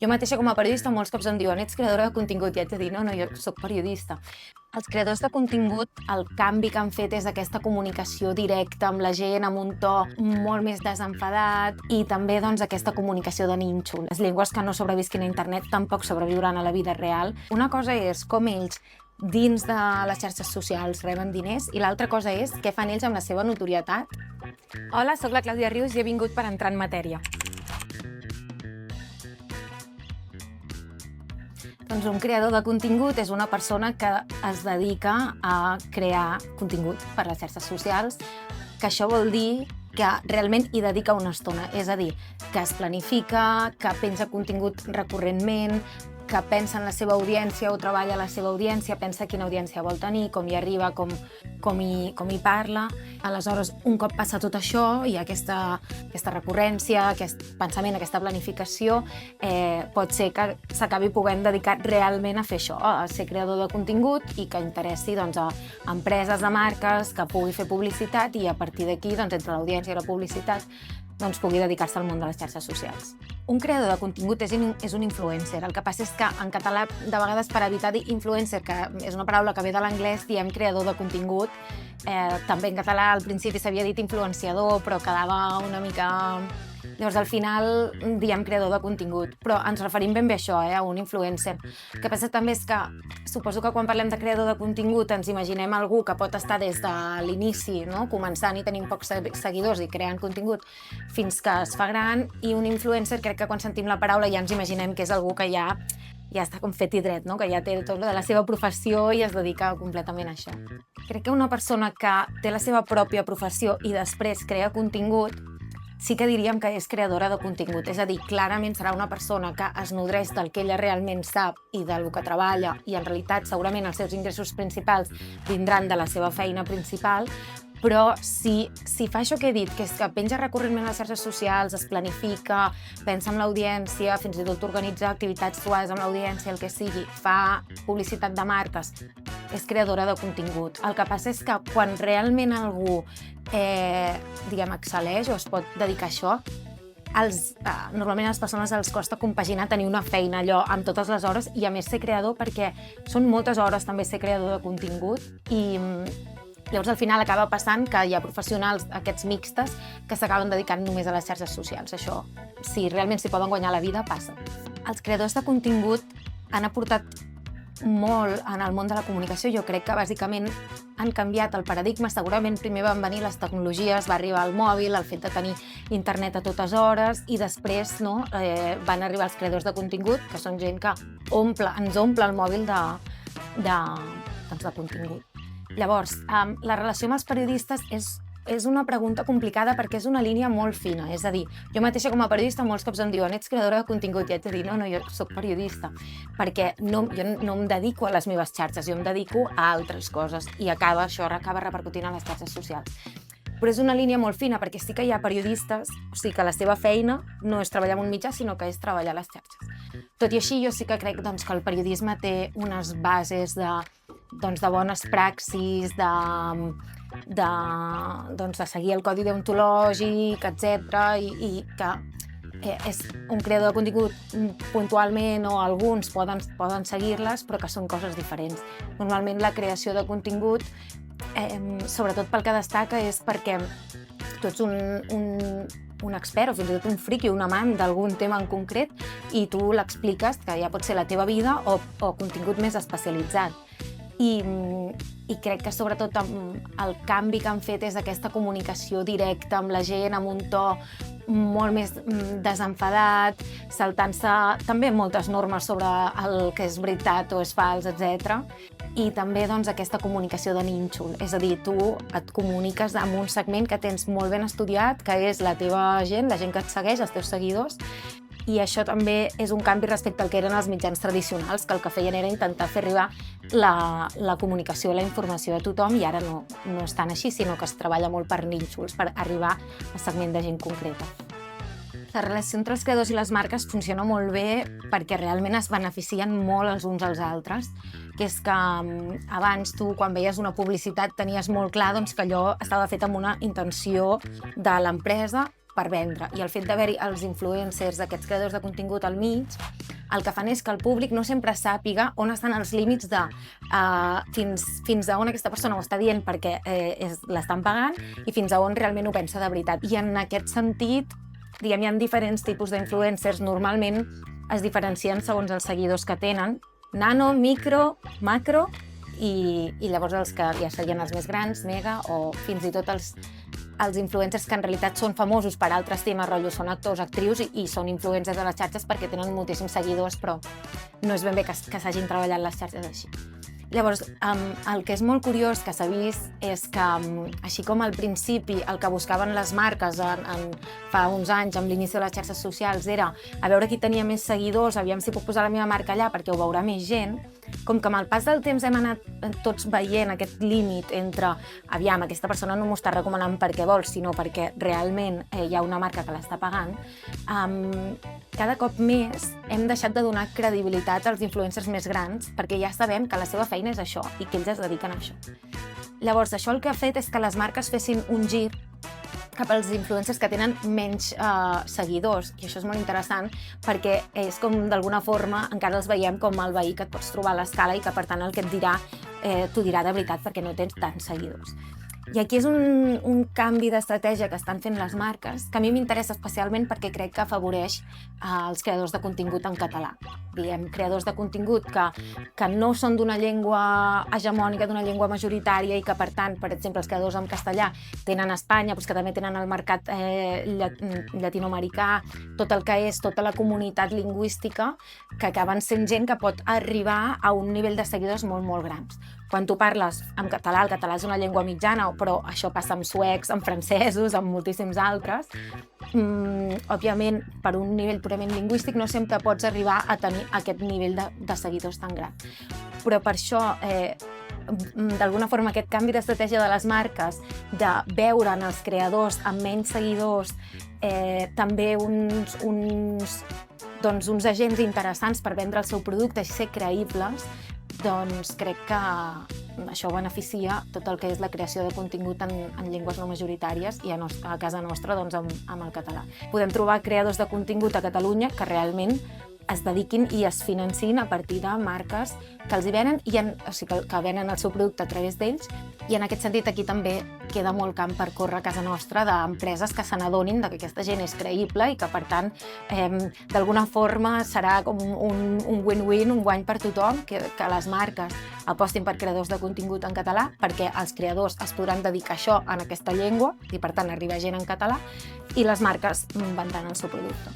Jo mateixa com a periodista molts cops em diuen ets creadora de contingut i haig de dir no, jo soc periodista. Els creadors de contingut, el canvi que han fet és aquesta comunicació directa amb la gent, amb un to molt més desenfadat i també aquesta comunicació de nínxol. Les llengües que no sobrevisquin a internet tampoc sobreviuran a la vida real. Una cosa és com ells dins de les xarxes socials reben diners i l'altra cosa és què fan ells amb la seva notorietat. Hola, sóc la Clàudia Rius i he vingut per entrar en matèria. Doncs un creador de contingut és una persona que es dedica a crear contingut per les xarxes socials, que això vol dir que realment hi dedica una estona, és a dir, que es planifica, que penja contingut recurrentment, que pensa en la seva audiència o treballa la seva audiència, pensa quina audiència vol tenir, com hi arriba, com hi parla. Aleshores, un cop passa tot això i aquesta recurrència, aquest pensament, aquesta planificació, pot ser que s'acabi podent dedicar realment a fer això, a ser creador de contingut i que interessi a empreses, a marques, que pugui fer publicitat i a partir d'aquí, entre l'audiència i la publicitat, pugui dedicar-se al món de les xarxes socials. Un creador de contingut és un influencer. El que passa és que en català, de vegades, per evitar dir influencer, que és una paraula que ve de l'anglès, diem creador de contingut. També en català al principi s'havia dit influenciador, però quedava una mica... Llavors, al final, diem creador de contingut. Però ens referim ben bé a això, a un influencer. El que passa també és que suposo que quan parlem de creador de contingut ens imaginem algú que pot estar des de l'inici, començant i tenint pocs seguidors i creant contingut, fins que es fa gran, i un influencer crec que quan sentim la paraula ja ens imaginem que és algú que ja està com fet i dret, que ja té tot de la seva professió i es dedica completament a això. Crec que una persona que té la seva pròpia professió i després crea contingut sí que diríem que és creadora de contingut, és a dir, clarament serà una persona que es nodreix del que ella realment sap i del que treballa i en realitat segurament els seus ingressos principals vindran de la seva feina principal, però si fa això que he dit, que és que penja recurrentment a les xarxes socials, es planifica, pensa en l'audiència, fins i tot organitza activitats suaves amb l'audiència, el que sigui, fa publicitat de marques, és creadora de contingut. El que passa és que quan realment algú excel·leix o es pot dedicar a això, normalment a les persones els costa compaginar tenir una feina allò amb totes les hores i a més ser creador perquè són moltes hores també ser creador de contingut i llavors al final acaba passant que hi ha professionals, aquests mixtes, que s'acaben dedicant només a les xarxes socials. Això, si realment s'hi poden guanyar la vida, passa. Els creadors de contingut han aportat molt en el món de la comunicació. Jo crec que bàsicament han canviat el paradigma. Segurament primer van venir les tecnologies, va arribar el mòbil, el fet de tenir internet a totes hores i després van arribar els creadors de contingut, que són gent que ens omple el mòbil de contingut. Llavors, la relació amb els periodistes és una pregunta complicada perquè és una línia molt fina. És a dir, jo mateixa com a periodista molts cops em diuen ets creadora de contingut i haig de dir no, jo soc periodista perquè jo no em dedico a les meves xarxes, jo em dedico a altres coses i això acaba repercutint a les xarxes socials. Però és una línia molt fina perquè sí que hi ha periodistes, o sigui que la seva feina no és treballar en un mitjà, sinó que és treballar a les xarxes. Tot i així, jo sí que crec que el periodisme té unes bases de bones praxis, de seguir el codi deontològic, etc. i que és un creador de contingut puntualment o alguns poden seguir-les, però que són coses diferents. Normalment la creació de contingut, sobretot pel que destaca, és perquè tu ets un expert o fins i tot un friqui, un amant d'algun tema en concret i tu l'expliques, que ja pot ser la teva vida o contingut més especialitzat. I crec que sobretot el canvi que han fet és aquesta comunicació directa amb la gent, amb un to molt més desenfadat, saltant-se també moltes normes sobre el que és veritat o és fals, etc. I també aquesta comunicació de nínxol, és a dir, tu et comuniques amb un segment que tens molt ben estudiat, que és la teva gent, la gent que et segueix, els teus seguidors, i això també és un canvi respecte al que eren els mitjans tradicionals, que el que feien era intentar fer arribar la comunicació i la informació a tothom i ara no és tan així, sinó que es treballa molt per nínxols, per arribar a segment de gent concreta. La relació entre els creadors i les marques funciona molt bé perquè realment es beneficien molt els uns als altres, que és que abans tu, quan veies una publicitat, tenies molt clar que allò estava fet amb una intenció de l'empresa per vendre. I el fet d'haver-hi els influencers, aquests creadors de contingut al mig, el que fan és que el públic no sempre sàpiga on estan els límits de fins a on aquesta persona ho està dient perquè l'estan pagant i fins a on realment ho pensa de veritat. I en aquest sentit, diguem, hi ha diferents tipus d'influencers. Normalment es diferencien segons els seguidors que tenen, nano, micro, macro, i llavors els que ja serien els més grans, mega, o fins i tot els influencers que en realitat són famosos per altres temes, rotllo, són actors, actrius i són influencers a les xarxes perquè tenen moltíssims seguidors, però no és ben bé que s'hagin treballat les xarxes així. Llavors, el que és molt curiós que s'ha vist és que, així com al principi el que buscaven les marques fa uns anys, amb l'inici de les xarxes socials, era a veure qui tenia més seguidors, aviam si puc posar la meva marca allà perquè ho veurà més gent, com que amb el pas del temps hem anat tots veient aquest límit entre aviam, aquesta persona no m'ho està recomanant perquè vol, sinó perquè realment hi ha una marca que l'està pagant, cada cop més hem deixat de donar credibilitat als influencers més grans perquè ja sabem que la seva feina és això i que ells es dediquen a això. Llavors, això el que ha fet és que les marques fessin un gir cap als influencers que tenen menys seguidors, i això és molt interessant perquè és com d'alguna forma encara els veiem com el veí que et pots trobar a l'escala i que per tant el que et dirà t'ho dirà de veritat perquè no tens tants seguidors. I aquí és un canvi d'estratègia que estan fent les marques, que a mi m'interessa especialment perquè crec que afavoreix els creadors de contingut en català. Diguem, creadors de contingut que no són d'una llengua hegemònica, d'una llengua majoritària i que, per tant, per exemple, els creadors en castellà tenen a Espanya, però que també tenen el mercat llatinoamericà, tot el que és tota la comunitat lingüística, que acaben sent gent que pot arribar a un nivell de seguidors molt, molt grans. Quan tu parles en català, el català és una llengua mitjana, però això passa amb suecs, amb francesos, amb moltíssims altres. Òbviament, per un nivell purament lingüístic no sempre pots arribar a tenir aquest nivell de seguidors tan gran. Però per això, d'alguna forma, aquest canvi d'estratègia de les marques, de veure en els creadors amb menys seguidors també uns agents interessants per vendre el seu producte i ser creïbles, doncs crec que això beneficia tot el que és la creació de contingut en llengües no majoritàries i a casa nostra doncs, amb el català. Podem trobar creadors de contingut a Catalunya que realment es dediquin i es financin a partir de marques que els hi venen, o sigui, que venen el seu producte a través d'ells, i en aquest sentit aquí també queda molt camp per córrer a casa nostra d'empreses que se n'adonin que aquesta gent és creïble i que, per tant, d'alguna forma serà com un win-win, un guany per tothom, que les marques apostin per creadors de contingut en català, perquè els creadors es podran dedicar a això en aquesta llengua i, per tant, arribar gent en català, i les marques vendran el seu producte.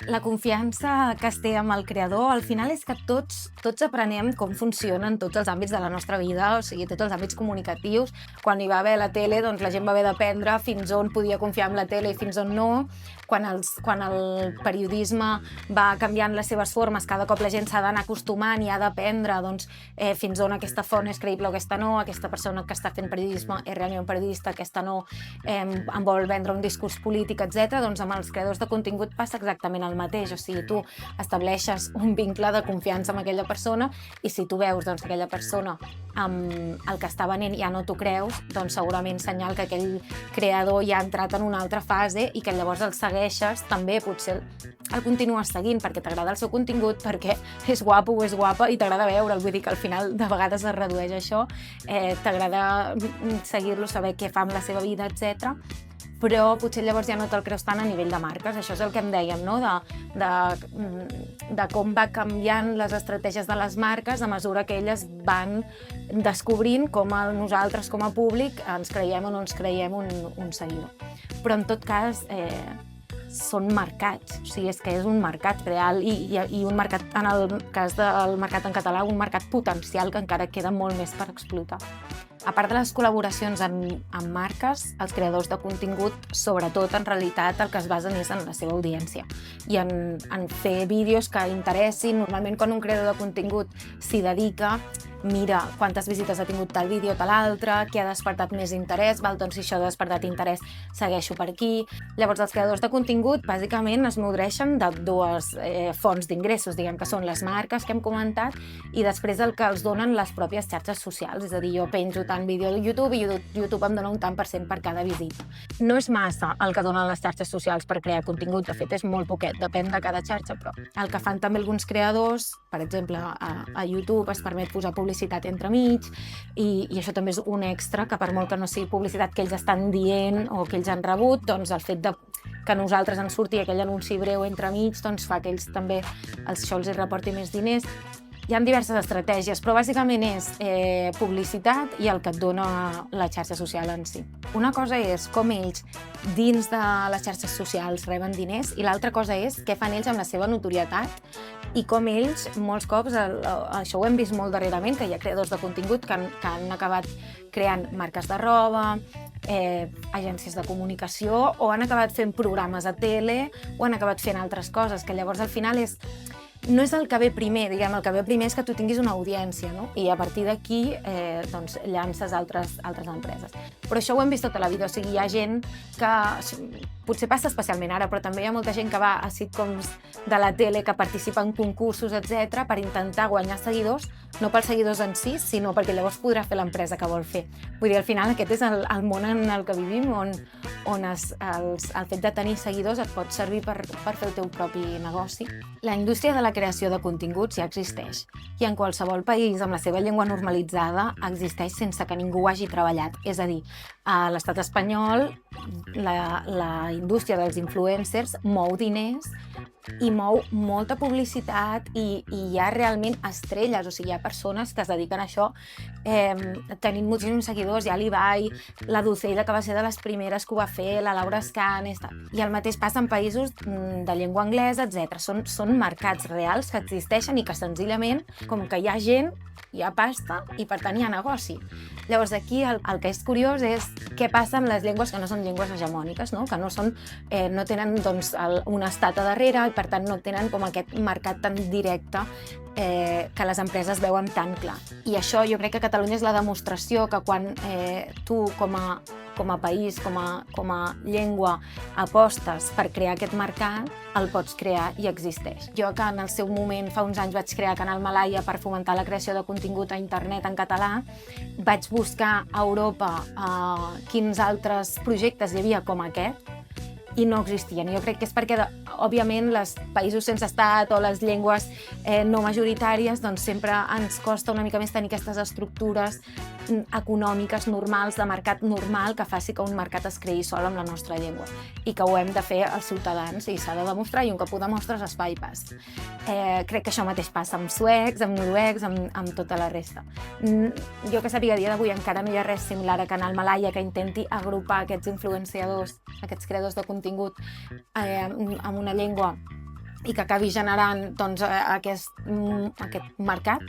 La confiança que es té amb el creador, al final, és que tots aprenem com funcionen tots els àmbits de la nostra vida, o sigui, tots els àmbits comunicatius. Quan hi va haver la tele, doncs la gent va haver d'aprendre fins on podia confiar en la tele i fins on no. Quan el periodisme va canviant les seves formes, cada cop la gent s'ha d'anar acostumant i ha d'aprendre fins on aquesta font és creïble o aquesta no, aquesta persona que està fent periodisme és realment un periodista, aquesta no, em vol vendre un discurs polític, etc. Doncs amb els creadors de contingut passa exactament el mateix. O sigui, tu estableixes un vincle de confiança amb aquella persona i si tu veus que aquella persona amb el que està venent ja no t'ho creus, doncs segurament senyal que aquell creador ja ha entrat en una altra fase i que llavors el segueixes, també potser el continues seguint perquè t'agrada el seu contingut, perquè és guapo o és guapa i t'agrada veure'l. Vull dir que al final de vegades es redueix això, t'agrada seguir-lo, saber què fa amb la seva vida, etc. Però potser llavors ja no te'l creus tant a nivell de marques. Això és el que em dèiem, no? De com va canviant les estratègies de les marques a mesura que elles van descobrint com nosaltres com a públic ens creiem o no ens creiem un seguidor. Però en tot cas són mercats, o sigui, és que és un mercat real i un mercat, en el cas del mercat en català, un mercat potencial que encara queda molt més per explotar. A part de les col·laboracions amb marques, els creadors de contingut, sobretot, en realitat, el que es basen és en la seva audiència i en fer vídeos que interessin. Normalment, quan un creador de contingut s'hi dedica, mira quantes visites ha tingut tal vídeo, tal altre, què ha despertat més interès, doncs si això ha despertat interès segueixo per aquí. Llavors els creadors de contingut bàsicament es nodreixen de dues fonts d'ingressos, diguem que són les marques que hem comentat i després el que els donen les pròpies xarxes socials, és a dir, jo penjo tant vídeo de YouTube i YouTube em dona un tant per cent per cada visita. No és massa el que donen les xarxes socials per crear contingut, de fet és molt poquet, depèn de cada xarxa, però el que fan també alguns creadors, per exemple, a YouTube es permet posar publicitat entremig i això també és un extra que per molt que no sigui publicitat que ells estan dient o que ells han rebut, doncs el fet de que a nosaltres ens surti aquell anunci breu entremig doncs fa que ells també això els reporti més diners. Hi ha diverses estratègies, però bàsicament és publicitat i el que et dona la xarxa social en si. Una cosa és com ells dins de les xarxes socials reben diners i l'altra cosa és què fan ells amb la seva notorietat i com ells, molts cops, això ho hem vist molt darrerament, que hi ha creadors de contingut que han acabat creant marques de roba, agències de comunicació o han acabat fent programes a tele o han acabat fent altres coses, que llavors al final no és el que ve primer, diguem, el que ve primer és que tu tinguis una audiència, no? I a partir d'aquí doncs, llances altres empreses. Però això ho hem vist tota la vida, o sigui, hi ha gent que potser passa especialment ara, però també hi ha molta gent que va a sitcoms de la tele, que participa en concursos, etc, per intentar guanyar seguidors, no pels seguidors en si, sinó perquè llavors podrà fer l'empresa que vol fer. Vull dir, al final aquest és el món en el que vivim, on el fet de tenir seguidors et pot servir per fer el teu propi negoci. La indústria de la creació de continguts ja existeix i en qualsevol país amb la seva llengua normalitzada existeix sense que ningú ho hagi treballat. És a dir, a l'estat espanyol la indústria dels influencers mou diners i mou molta publicitat i hi ha realment estrelles, o sigui, hi ha persones que es dediquen a això tenint moltíssims seguidors, hi ha l'Ibai, la Dulceida, que va ser de les primeres que ho va fer, la Laura Escanes, i el mateix passa en països de llengua anglesa, etc. Són mercats reals que existeixen i que senzillament, com que hi ha gent, hi ha pasta i per tant hi ha negoci. Llavors aquí el que és curiós és què passa amb les llengües que no són llengües hegemòniques, no? Que no tenen doncs, un estat a darrere i per tant no tenen com aquest mercat tan directe que les empreses veuen tan clar. I això jo crec que Catalunya és la demostració que quan tu com a país, com a llengua, apostes per crear aquest mercat, el pots crear i existeix. Jo que en el seu moment, fa uns anys, vaig crear Canal Malaia per fomentar la creació de contingut a internet en català, vaig buscar a Europa quins altres projectes hi havia com aquest, i no existien. Jo crec que és perquè, òbviament, els països sense estat o les llengües no majoritàries doncs sempre ens costa una mica més tenir aquestes estructures econòmiques normals, de mercat normal, que faci que un mercat es creï sol amb la nostra llengua i que ho hem de fer els ciutadans i s'ha de demostrar i un cop ho demostres es fa i passa. Crec que això mateix passa amb suecs, amb noruecs, amb tota la resta. Jo que sàpiga, a dia d'avui encara no hi ha res similar a Canal Malaia que intenti agrupar aquests influenciadors, aquests creadors de contingut amb una llengua i que acabi generant doncs, aquest mercat,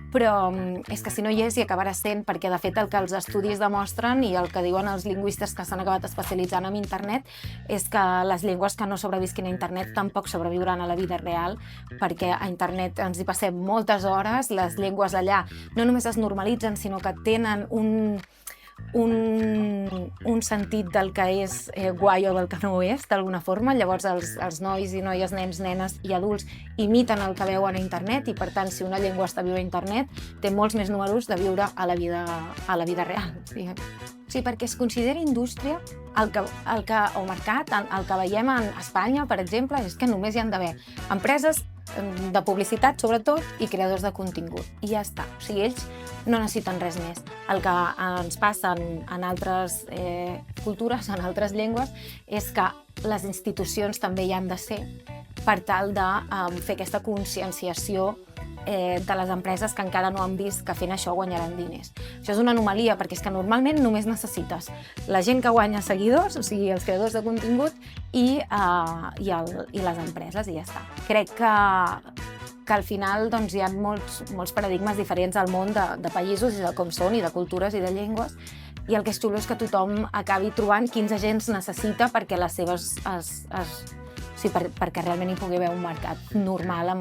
però és que si no hi és hi acabarà sent, perquè de fet el que els estudis demostren i el que diuen els lingüistes que s'han acabat especialitzant en internet és que les llengües que no sobrevisquin a internet tampoc sobreviuran a la vida real, perquè a internet ens hi passem moltes hores, les llengües allà no només es normalitzen, sinó que tenen un sentit del que és guai o del que no ho és, d'alguna forma. Llavors els nois i noies, nens, nenes i adults imiten el que veuen a internet i per tant si una llengua està viva a internet té molts més números de viure a la vida real. Sí, perquè es considera indústria o mercat, el que veiem a Espanya, per exemple, és que només hi han d'haver empreses de publicitat, sobretot, i creadors de contingut. I ja està. O sigui, ells no necessiten res més. El que ens passa en altres cultures, en altres llengües, és que les institucions també hi han de ser per tal de fer aquesta conscienciació de les empreses que encara no han vist que fent això guanyaran diners. Això és una anomalia, perquè és que normalment només necessites la gent que guanya seguidors, o sigui, els creadors de contingut, i les empreses, i ja està. Crec que al final doncs, hi ha molts paradigmes diferents al món de països i de com són, i de cultures i de llengües, i el que és xulo és que tothom acabi trobant quins agents necessita perquè les seves perquè realment hi pugui haver un mercat normal a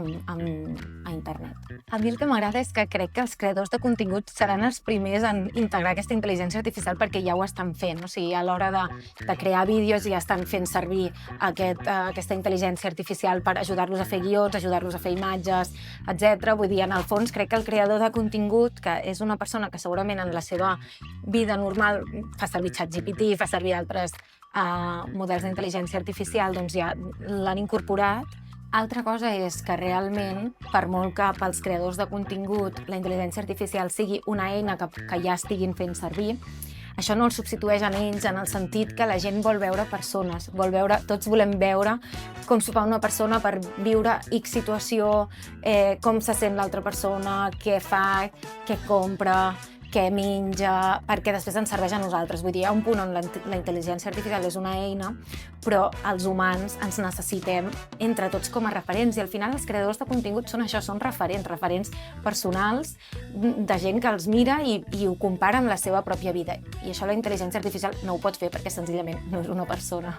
internet. A mi el que m'agrada és que crec que els creadors de contingut seran els primers en integrar aquesta intel·ligència artificial perquè ja ho estan fent. O sigui, a l'hora de crear vídeos ja estan fent servir aquesta intel·ligència artificial per ajudar-los a fer guions, ajudar-los a fer imatges, etc. Vull dir, en el fons, crec que el creador de contingut, que és una persona que segurament en la seva vida normal fa servir ChatGPT, fa servir altres models d'intel·ligència artificial, doncs ja l'han incorporat. Altra cosa és que realment, per molt que pels creadors de contingut la intel·ligència artificial sigui una eina que ja estiguin fent servir, això no els substitueix en ells en el sentit que la gent vol veure persones, tots volem veure com s'ho fa una persona per viure X situació, com se sent l'altra persona, què fa, què compra, què menja, perquè després ens serveix a nosaltres. Vull dir, hi ha un punt on la intel·ligència artificial és una eina, però els humans ens necessitem entre tots com a referents, i al final els creadors de contingut són això, són referents personals de gent que els mira i ho compara amb la seva pròpia vida. I això la intel·ligència artificial no ho pot fer perquè senzillament no és una persona.